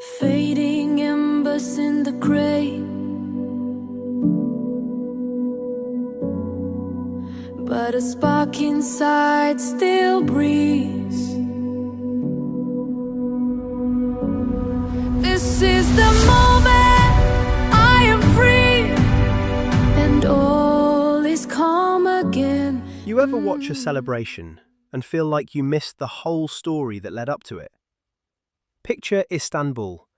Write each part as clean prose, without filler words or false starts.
Fading embers in the grey, but a spark inside still breathes. This is the moment I am free, and all is calm again. You ever watch a celebration and feel like you missed the whole story that led up to it? Picture Istanbul.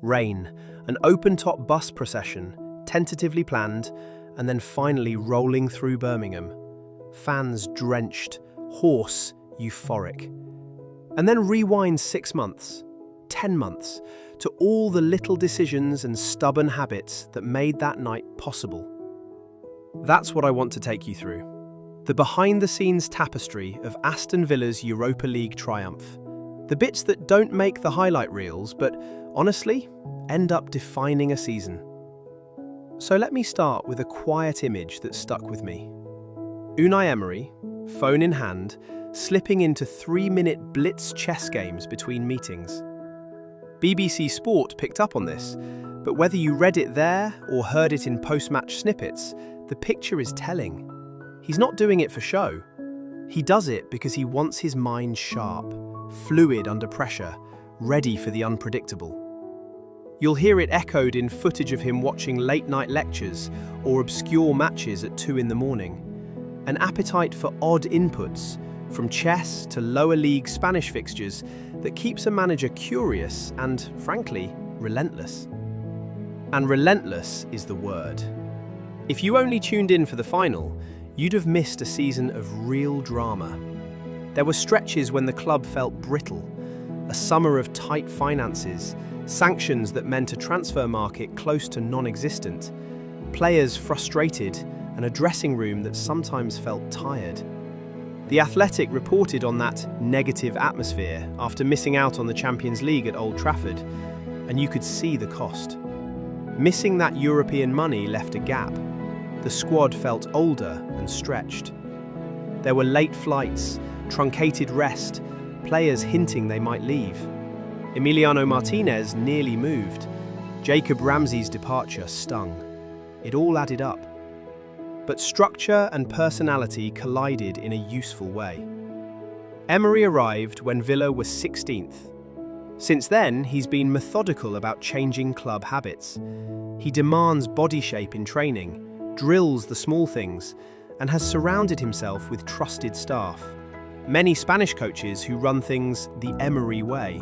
Rain, an open-top bus procession, tentatively planned, and then finally rolling through Birmingham. Fans drenched, hoarse, euphoric. And then rewind 6 months, 10 months, to all the little decisions and stubborn habits that made that night possible. That's what I want to take you through. The behind-the-scenes tapestry of Aston Villa's Europa League triumph. The bits that don't make the highlight reels, but honestly, end up defining a season. So let me start with a quiet image that stuck with me. Unai Emery, phone in hand, slipping into 3-minute blitz chess games between meetings. BBC Sport picked up on this, but whether you read it there or heard it in post-match snippets, the picture is telling. He's not doing it for show. He does it because he wants his mind sharp, fluid under pressure, ready for the unpredictable. You'll hear it echoed in footage of him watching late-night lectures or obscure matches at 2 a.m. An appetite for odd inputs, from chess to lower league Spanish fixtures, that keeps a manager curious and, frankly, relentless. And relentless is the word. If you only tuned in for the final, you'd have missed a season of real drama. There were stretches when the club felt brittle, a summer of tight finances, sanctions that meant a transfer market close to non-existent, players frustrated, and a dressing room that sometimes felt tired. The Athletic reported on that negative atmosphere after missing out on the Champions League at Old Trafford, and you could see the cost. Missing that European money left a gap. The squad felt older and stretched. There were late flights, truncated rest, players hinting they might leave. Emiliano Martinez nearly moved. Jacob Ramsey's departure stung. It all added up. But structure and personality collided in a useful way. Emery arrived when Villa was 16th. Since then, he's been methodical about changing club habits. He demands body shape in training, drills the small things, and has surrounded himself with trusted staff. Many Spanish coaches who run things the Emery way.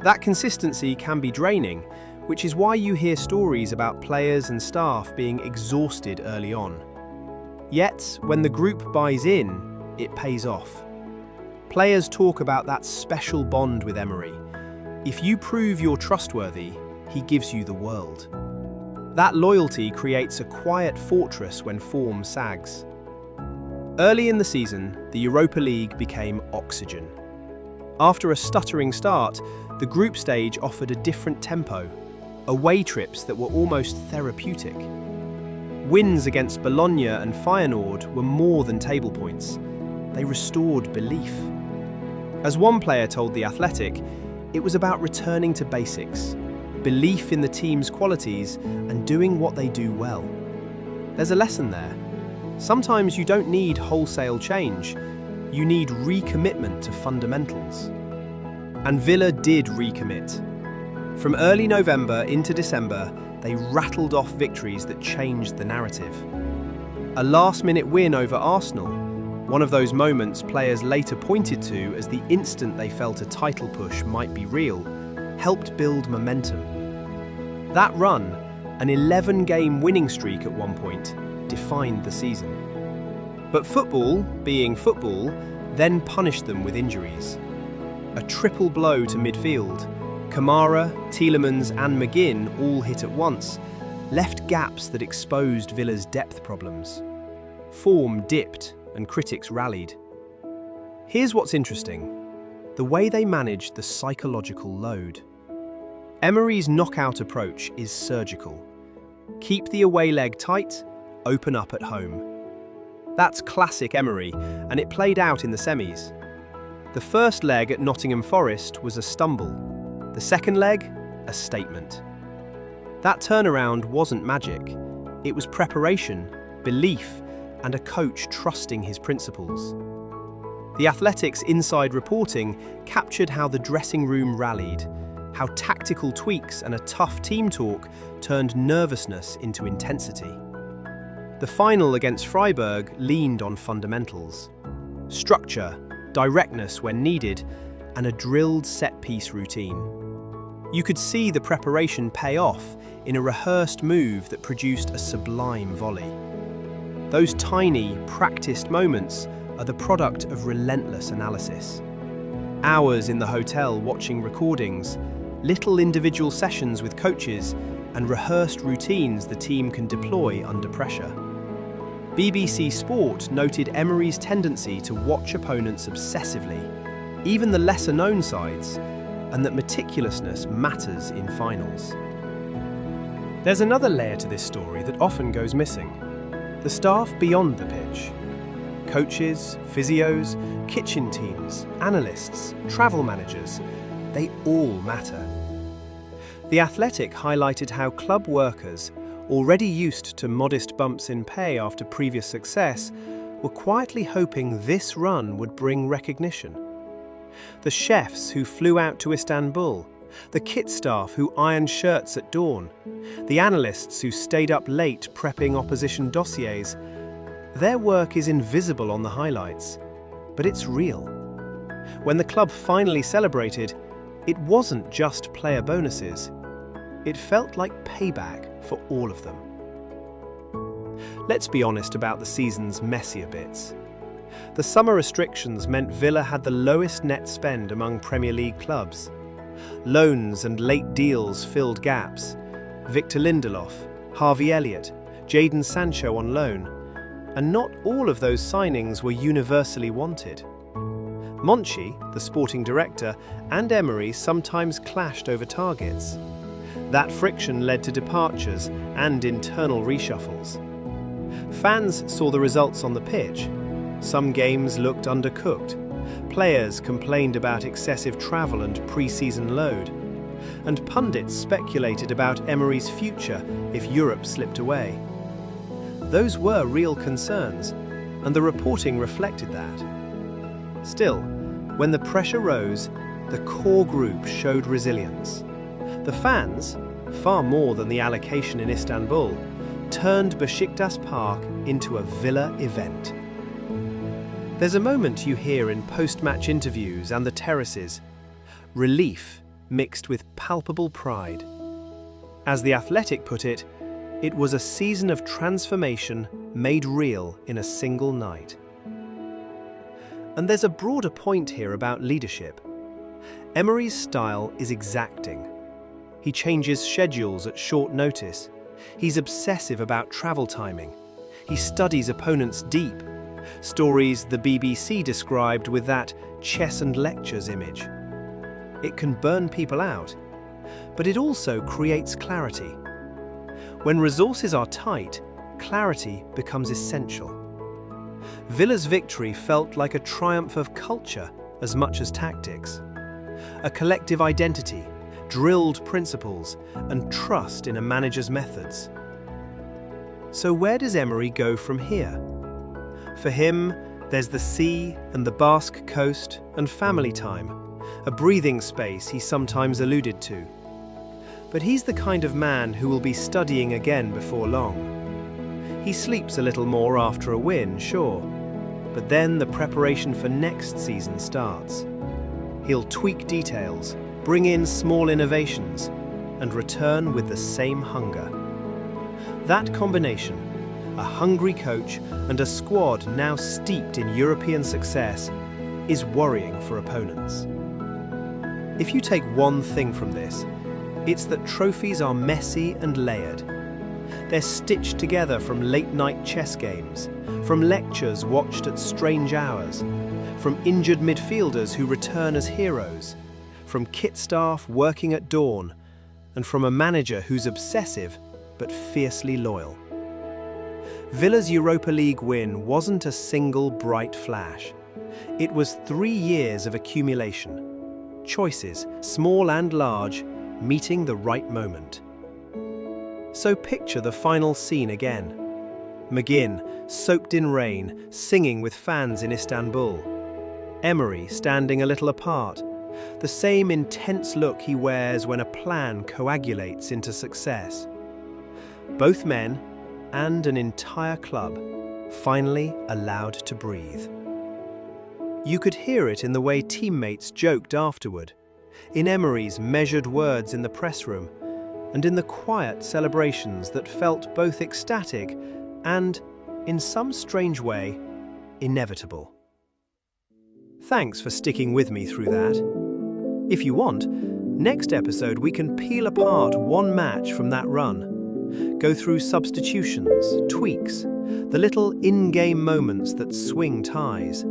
That consistency can be draining, which is why you hear stories about players and staff being exhausted early on. Yet, when the group buys in, it pays off. Players talk about that special bond with Emery. If you prove you're trustworthy, he gives you the world. That loyalty creates a quiet fortress when form sags. Early in the season, the Europa League became oxygen. After a stuttering start, the group stage offered a different tempo, away trips that were almost therapeutic. Wins against Bologna and Feyenoord were more than table points. They restored belief. As one player told The Athletic, it was about returning to basics, belief in the team's qualities, and doing what they do well. There's a lesson there. Sometimes you don't need wholesale change. You need recommitment to fundamentals. And Villa did recommit. From early November into December, they rattled off victories that changed the narrative. A last-minute win over Arsenal, one of those moments players later pointed to as the instant they felt a title push might be real, helped build momentum. That run, an 11-game winning streak at one point, defined the season. But football, being football, then punished them with injuries. A triple blow to midfield. Kamara, Tielemans and McGinn all hit at once, left gaps that exposed Villa's depth problems. Form dipped and critics rallied. Here's what's interesting: the way they managed the psychological load. Emery's knockout approach is surgical. Keep the away leg tight, open up at home. That's classic Emery, and it played out in the semis. The first leg at Nottingham Forest was a stumble. The second leg, a statement. That turnaround wasn't magic. It was preparation, belief, and a coach trusting his principles. The Athletic's inside reporting captured how the dressing room rallied, how tactical tweaks and a tough team talk turned nervousness into intensity. The final against Freiburg leaned on fundamentals: structure, directness when needed, and a drilled set-piece routine. You could see the preparation pay off in a rehearsed move that produced a sublime volley. Those tiny, practiced moments are the product of relentless analysis. Hours in the hotel watching recordings, little individual sessions with coaches, and rehearsed routines the team can deploy under pressure. BBC Sport noted Emery's tendency to watch opponents obsessively, even the lesser-known sides, and that meticulousness matters in finals. There's another layer to this story that often goes missing: the staff beyond the pitch. Coaches, physios, kitchen teams, analysts, travel managers, they all matter. The Athletic highlighted how club workers, already used to modest bumps in pay after previous success, were quietly hoping this run would bring recognition. The chefs who flew out to Istanbul, the kit staff who ironed shirts at dawn, the analysts who stayed up late prepping opposition dossiers, their work is invisible on the highlights, but it's real. When the club finally celebrated, it wasn't just player bonuses. It felt like payback for all of them. Let's be honest about the season's messier bits. The summer restrictions meant Villa had the lowest net spend among Premier League clubs. Loans and late deals filled gaps. Victor Lindelof, Harvey Elliott, Jadon Sancho on loan. And not all of those signings were universally wanted. Monchi, the sporting director, and Emery sometimes clashed over targets. That friction led to departures and internal reshuffles. Fans saw the results on the pitch. Some games looked undercooked. Players complained about excessive travel and pre-season load. And pundits speculated about Emery's future if Europe slipped away. Those were real concerns, and the reporting reflected that. Still, when the pressure rose, the core group showed resilience. The fans, far more than the allocation in Istanbul, turned Besiktas Park into a Villa event. There's a moment you hear in post-match interviews and the terraces: relief mixed with palpable pride. As The Athletic put it, it was a season of transformation made real in a single night. And there's a broader point here about leadership. Emery's style is exacting. He changes schedules at short notice. He's obsessive about travel timing. He studies opponents deep. Stories the BBC described with that chess and lectures image. It can burn people out, but it also creates clarity. When resources are tight, clarity becomes essential. Villa's victory felt like a triumph of culture as much as tactics. A collective identity, drilled principles, and trust in a manager's methods. So where does Emery go from here? For him, there's the sea and the Basque coast and family time, a breathing space he sometimes alluded to. But he's the kind of man who will be studying again before long. He sleeps a little more after a win, sure, but then the preparation for next season starts. He'll tweak details, bring in small innovations, and return with the same hunger. That combination, a hungry coach and a squad now steeped in European success, is worrying for opponents. If you take one thing from this, it's that trophies are messy and layered. They're stitched together from late-night chess games, from lectures watched at strange hours, from injured midfielders who return as heroes, from kit staff working at dawn, and from a manager who's obsessive but fiercely loyal. Villa's Europa League win wasn't a single bright flash. It was 3 years of accumulation. Choices, small and large, meeting the right moment. So picture the final scene again. McGinn, soaked in rain, singing with fans in Istanbul. Emery standing a little apart, the same intense look he wears when a plan coagulates into success. Both men and an entire club finally allowed to breathe. You could hear it in the way teammates joked afterward, in Emery's measured words in the press room, and in the quiet celebrations that felt both ecstatic and, in some strange way, inevitable. Thanks for sticking with me through that. If you want, next episode we can peel apart one match from that run, go through substitutions, tweaks, the little in-game moments that swing ties.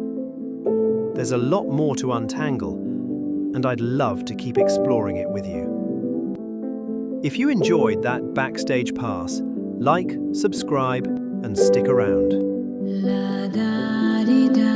There's a lot more to untangle, and I'd love to keep exploring it with you. If you enjoyed that backstage pass, like, subscribe, and stick around. La da di da.